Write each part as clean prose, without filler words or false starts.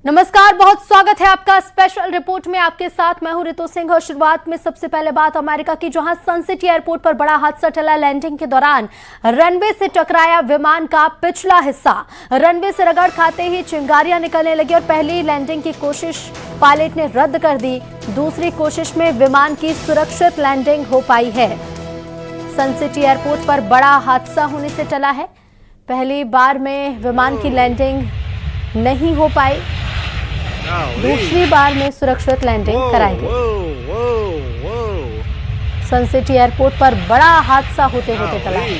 नमस्कार, बहुत स्वागत है आपका स्पेशल रिपोर्ट में। आपके साथ मैं हूं रितु सिंह और शुरुआत में सबसे पहले बात अमेरिका की, जहां सन सिटी एयरपोर्ट पर बड़ा हादसा टला। लैंडिंग के दौरान रनवे से टकराया विमान का पिछला हिस्सा। रनवे से रगड़ खाते ही चिंगारियां निकलने लगी और पहली लैंडिंग की कोशिश पायलट ने रद्द कर दी। दूसरी कोशिश में विमान की सुरक्षित लैंडिंग हो पाई है। सन सिटी एयरपोर्ट पर बड़ा हादसा होने से टला है। पहली बार में विमान की लैंडिंग नहीं हो पाई, दूसरी बार में सुरक्षित लैंडिंग कराई गई। सन सिटी एयरपोर्ट पर बड़ा हादसा होते होते टला है।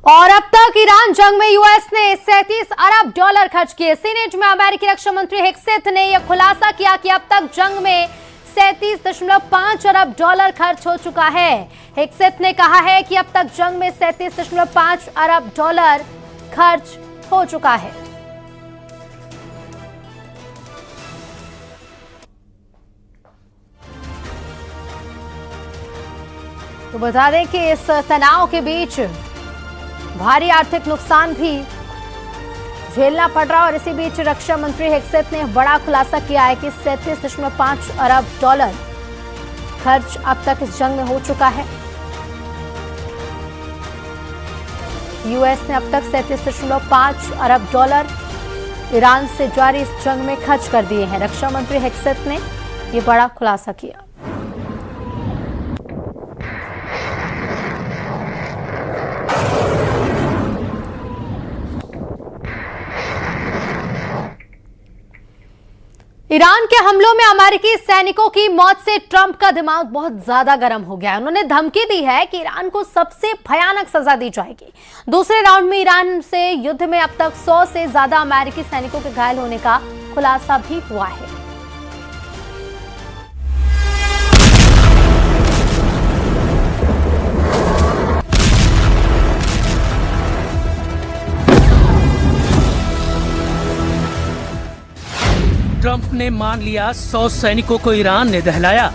और अब तक ईरान जंग में यूएस ने $37 अरब खर्च किए। सीनेट में अमेरिकी रक्षा मंत्री हेक्सेथ ने यह खुलासा किया कि अब तक जंग में $37.5 अरब खर्च हो चुका है। हेक्सेथ ने कहा है कि अब तक जंग में $37.5 अरब खर्च हो चुका है। तो बता दें कि इस तनाव के बीच भारी आर्थिक नुकसान भी झेलना पड़ रहा है और इसी बीच रक्षा मंत्री हेक्सेथ ने बड़ा खुलासा किया है कि $37.5 अरब खर्च अब तक इस जंग में हो चुका है। यूएस ने अब तक $37.5 अरब ईरान से जारी इस जंग में खर्च कर दिए हैं। रक्षा मंत्री हेक्सेथ ने यह बड़ा खुलासा किया। ईरान के हमलों में अमेरिकी सैनिकों की मौत से ट्रंप का दिमाग बहुत ज्यादा गर्म हो गया है। उन्होंने धमकी दी है कि ईरान को सबसे भयानक सजा दी जाएगी। दूसरे राउंड में ईरान से युद्ध में अब तक 100 से ज्यादा अमेरिकी सैनिकों के घायल होने का खुलासा भी हुआ है। ट्रंप ने मान लिया 100 सैनिकों को ईरान ने दहलाया।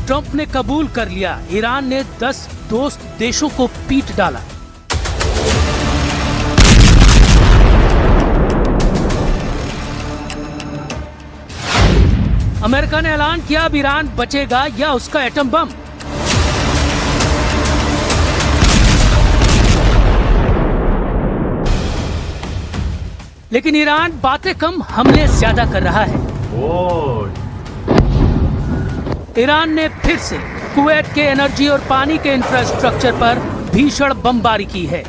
ट्रंप ने कबूल कर लिया, ईरान ने 10 दोस्त देशों को पीट डाला। अमेरिका ने ऐलान किया अब ईरान बचेगा या उसका एटम बम। लेकिन ईरान बातें कम, हमले ज्यादा कर रहा है। ईरान ने फिर से कुवैत के एनर्जी और पानी के इंफ्रास्ट्रक्चर पर भीषण बमबारी की है।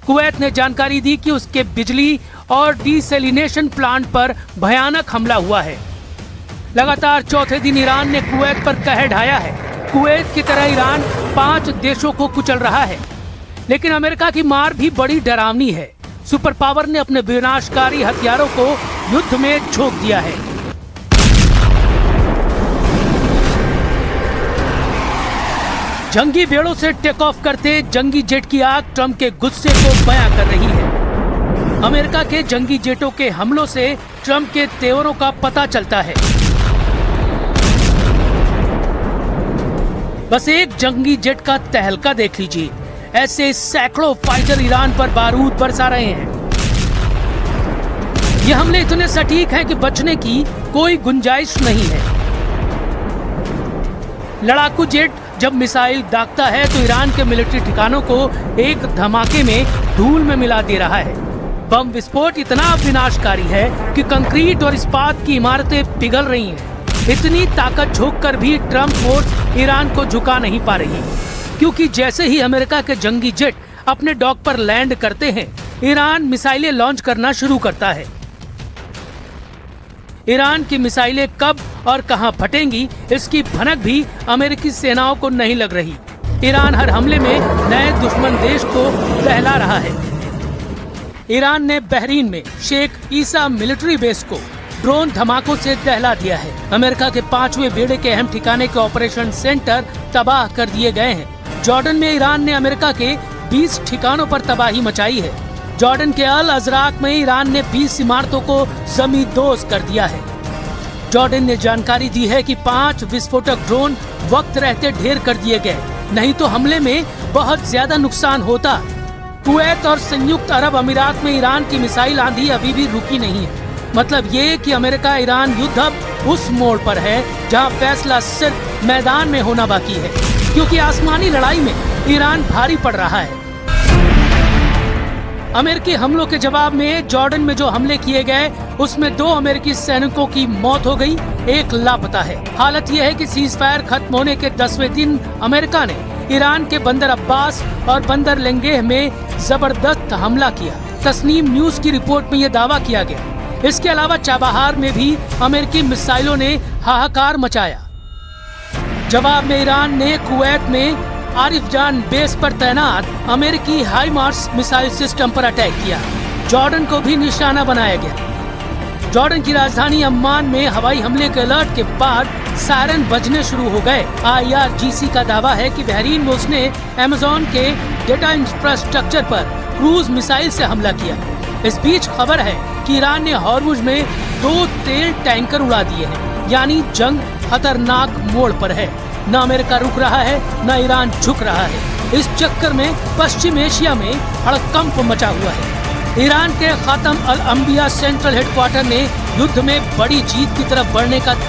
कुवैत ने जानकारी दी कि उसके बिजली और डिसैलिनेशन प्लांट पर भयानक हमला हुआ है। लगातार चौथे दिन ईरान ने कुवैत पर कहर ढाया है। कुवैत की तरह ईरान 5 देशों को कुचल रहा है। लेकिन अमेरिका की मार भी बड़ी डरावनी है। सुपर पावर ने अपने विनाशकारी हथियारों को युद्ध में झोंक दिया है। जंगी बेड़ों से टेक ऑफ करते जंगी जेट की आग ट्रंप के गुस्से को बयां कर रही है। अमेरिका के जंगी जेटों के हमलों से ट्रंप के तेवरों का पता चलता है। बस एक जंगी जेट का तहलका देख लीजिए, ऐसे सैकड़ों फाइटर ईरान पर बारूद बरसा रहे हैं। ये हमले इतने सटीक हैं कि बचने की कोई गुंजाइश नहीं है। लड़ाकू जेट जब मिसाइल दागता है तो ईरान के मिलिट्री ठिकानों को एक धमाके में धूल में मिला दे रहा है। बम विस्फोट इतना विनाशकारी है कि कंक्रीट और इस्पात की इमारतें पिघल रही हैं। इतनी ताकत झोंक कर भी ट्रंप फोर्स ईरान को झुका नहीं पा रही, क्योंकि जैसे ही अमेरिका के जंगी जेट अपने डॉक पर लैंड करते हैं, ईरान मिसाइलें लॉन्च करना शुरू करता है। ईरान की मिसाइलें कब और कहां फटेंगी, इसकी भनक भी अमेरिकी सेनाओं को नहीं लग रही। ईरान हर हमले में नए दुश्मन देश को दहला रहा है। ईरान ने बहरीन में शेख ईसा मिलिट्री बेस को ड्रोन धमाकों से दहला दिया है। अमेरिका के 5वें बेड़े के अहम ठिकाने के ऑपरेशन सेंटर तबाह कर दिए गए हैं। जॉर्डन में ईरान ने अमेरिका के 20 ठिकानों पर तबाही मचाई है। जॉर्डन के अल अजराक में ईरान ने 20 इमारतों को जमींदोज कर दिया है। जॉर्डन ने जानकारी दी है कि 5 विस्फोटक ड्रोन वक्त रहते ढेर कर दिए गए, नहीं तो हमले में बहुत ज्यादा नुकसान होता। कुवैत और संयुक्त अरब अमीरात में ईरान की मिसाइल आंधी अभी भी रुकी नहीं है। मतलब ये कि अमेरिका ईरान युद्ध अब उस मोड़ पर है जहां फैसला सिर्फ मैदान में होना बाकी है, क्योंकि आसमानी लड़ाई में ईरान भारी पड़ रहा है। अमेरिकी हमलों के जवाब में जॉर्डन में जो हमले किए गए उसमें 2 अमेरिकी सैनिकों की मौत हो गई, 1 लापता है। हालत यह है कि सीज फायर खत्म होने के 10वें दिन अमेरिका ने ईरान के बंदर अब्बास और बंदर लेंगेह में जबरदस्त हमला किया। तस्नीम न्यूज की रिपोर्ट में यह दावा किया गया। इसके अलावा चाबहार में भी अमेरिकी मिसाइलों ने हाहाकार मचाया। जवाब में ईरान ने कुवैत में आरिफ जान बेस पर तैनात अमेरिकी हाइमार्स मिसाइल सिस्टम पर अटैक किया। जॉर्डन को भी निशाना बनाया गया। जॉर्डन की राजधानी अम्मान में हवाई हमले के अलर्ट के बाद सायरन बजने शुरू हो गए। IRGC का दावा है कि बहरीन में उसने अमेज़न के डेटा इंफ्रास्ट्रक्चर पर क्रूज मिसाइल से हमला किया। इस बीच खबर है कि ईरान ने हॉर्मुज में 2 तेल टैंकर उड़ा दिए हैं, यानी जंग खतरनाक मोड़ पर है। न अमेरिका रुक रहा है, न ईरान झुक रहा है। इस चक्कर में पश्चिम एशिया में हड़कंप मचा हुआ है। ईरान के खातम अल अंबिया सेंट्रल हेडक्वार्टर ने युद्ध में बड़ी जीत की तरफ बढ़ने का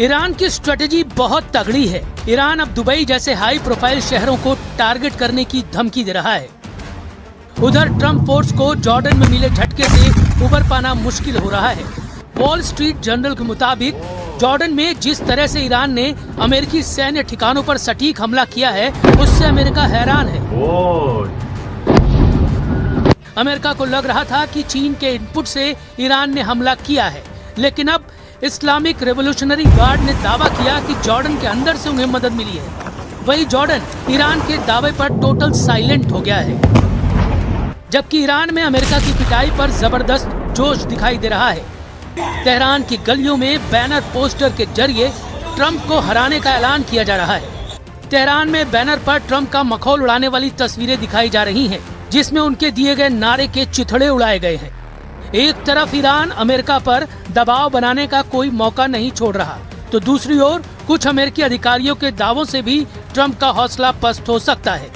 ईरान की स्ट्रेटेजी बहुत तगड़ी है। ईरान अब दुबई जैसे हाई प्रोफाइल शहरों को टारगेट करने की धमकी दे रहा है। उधर ट्रम्प फोर्स को जॉर्डन में मिले झटके से उबर पाना मुश्किल हो रहा है। वॉल स्ट्रीट जर्नल के मुताबिक जॉर्डन में जिस तरह से ईरान ने अमेरिकी सैन्य ठिकानों पर सटीक हमला किया है, उससे अमेरिका हैरान है। अमेरिका को लग रहा था कि चीन के इनपुट से ईरान ने हमला किया है, लेकिन अब इस्लामिक रेवोल्यूशनरी गार्ड ने दावा किया कि जॉर्डन के अंदर से उन्हें मदद मिली है। वही जॉर्डन ईरान के दावे पर टोटल साइलेंट हो गया है, जबकि ईरान में अमेरिका की पिटाई पर जबरदस्त जोश दिखाई दे रहा है। तेहरान की गलियों में बैनर पोस्टर के जरिए ट्रंप को हराने का ऐलान किया जा रहा है। तेहरान में बैनर पर ट्रंप का मखौल उड़ाने वाली तस्वीरें दिखाई जा रही हैं, जिसमें उनके दिए गए नारे के चिथड़े उड़ाए गए हैं। एक तरफ ईरान अमेरिका पर दबाव बनाने का कोई मौका नहीं छोड़ रहा, तो दूसरी ओर कुछ अमेरिकी अधिकारियों के दावों से भी ट्रंप का हौसला पस्त हो सकता है।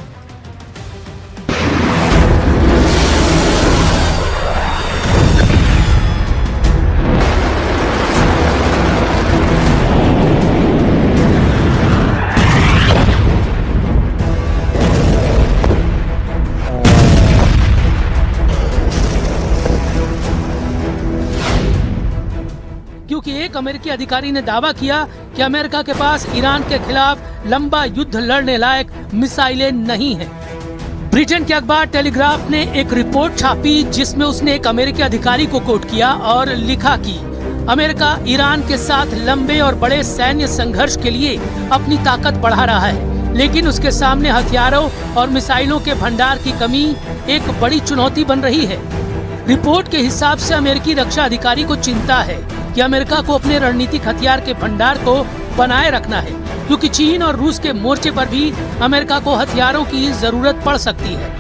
क्योंकि एक अमेरिकी अधिकारी ने दावा किया कि अमेरिका के पास ईरान के खिलाफ लंबा युद्ध लड़ने लायक मिसाइलें नहीं हैं। ब्रिटेन के अखबार टेलीग्राफ ने एक रिपोर्ट छापी जिसमें उसने एक अमेरिकी अधिकारी को कोट किया और लिखा कि अमेरिका ईरान के साथ लंबे और बड़े सैन्य संघर्ष के लिए अपनी ताकत बढ़ा रहा है, लेकिन उसके सामने हथियारों और मिसाइलों के भंडार की कमी एक बड़ी चुनौती बन रही है। रिपोर्ट के हिसाब से अमेरिकी रक्षा अधिकारी को चिंता है कि अमेरिका को अपने रणनीतिक हथियार के भंडार को बनाए रखना है, क्योंकि चीन और रूस के मोर्चे पर भी अमेरिका को हथियारों की जरूरत पड़ सकती है।